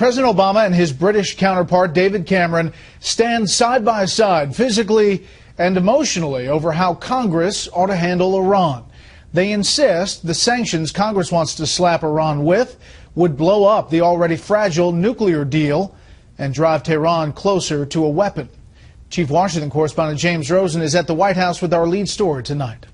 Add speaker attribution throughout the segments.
Speaker 1: President Obama and his British counterpart, David Cameron, stand side by side physically and emotionally over how Congress ought to handle Iran. They insist the sanctions Congress wants to slap Iran with would blow up the already fragile nuclear deal and drive Tehran closer to a weapon. Chief Washington correspondent James Rosen is at the White House with our lead story tonight.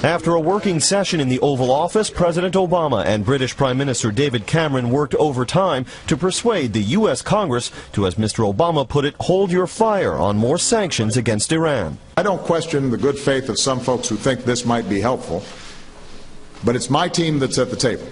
Speaker 2: After a working session in the Oval Office, President Obama and British Prime Minister David Cameron worked overtime to persuade the U.S. Congress to, as Mr. Obama put it, hold your fire on more sanctions against Iran.
Speaker 3: I don't question the good faith of some folks who think this might be helpful, but it's my team that's at the table.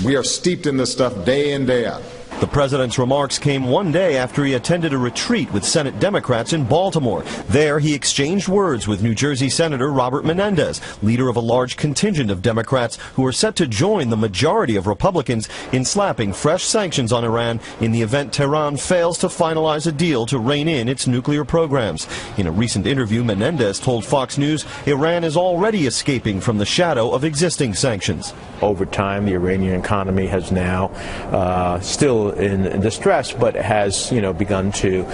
Speaker 3: We are steeped in this stuff day in, day out.
Speaker 2: The president's remarks came one day after he attended a retreat with Senate Democrats in Baltimore. There, he exchanged words with New Jersey Senator Robert Menendez, leader of a large contingent of Democrats who are set to join the majority of Republicans in slapping fresh sanctions on Iran in the event Tehran fails to finalize a deal to rein in its nuclear programs. In a recent interview, Menendez told Fox News Iran is already escaping from the shadow of existing sanctions.
Speaker 4: Over time, the Iranian economy has now still in distress, but has, begun to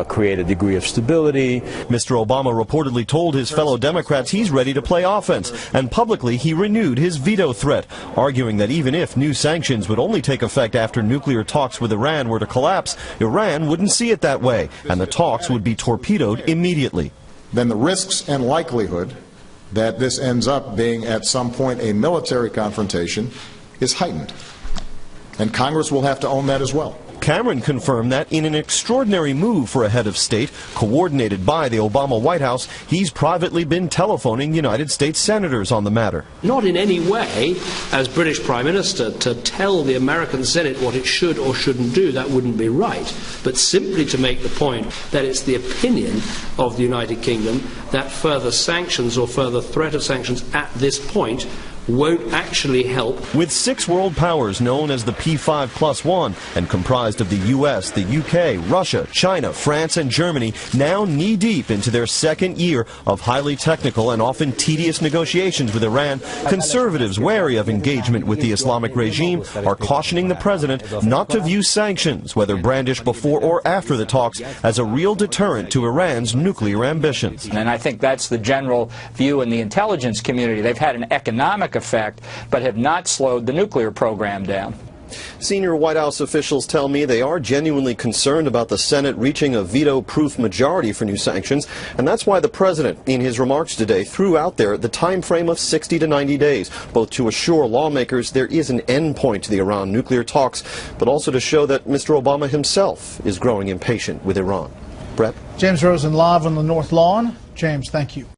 Speaker 4: create a degree of stability.
Speaker 2: Mr. Obama reportedly told his fellow Democrats he's ready to play offense, and publicly he renewed his veto threat, arguing that even if new sanctions would only take effect after nuclear talks with Iran were to collapse, Iran wouldn't see it that way, and the talks would be torpedoed immediately.
Speaker 3: Then the risks and likelihood that this ends up being at some point a military confrontation is heightened. And Congress will have to own that as well.
Speaker 2: Cameron confirmed that in an extraordinary move for a head of state, coordinated by the Obama White House, he's privately been telephoning United States senators on the matter.
Speaker 5: Not in any way, as British Prime Minister, to tell the American Senate what it should or shouldn't do. That wouldn't be right. But simply to make the point that it's the opinion of the United Kingdom that further sanctions or further threat of sanctions at this point won't actually help.
Speaker 2: With 6 world powers known as the P5+1 and comprised of the U.S., the U.K., Russia, China, France, and Germany, now knee-deep into their second year of highly technical and often tedious negotiations with Iran, conservatives wary of engagement with the Islamic regime are cautioning the president not to view sanctions, whether brandished before or after the talks, as a real deterrent to Iran's nuclear ambitions.
Speaker 6: And I think that's the general view in the intelligence community. They've had an economic effect, but have not slowed the nuclear program down.
Speaker 2: Senior White House officials tell me they are genuinely concerned about the Senate reaching a veto-proof majority for new sanctions, and that's why the president, in his remarks today, threw out there the time frame of 60 to 90 days, both to assure lawmakers there is an end point to the Iran nuclear talks, but also to show that Mr. Obama himself is growing impatient with Iran. Brett?
Speaker 1: James Rosen live on the North Lawn. James, thank you.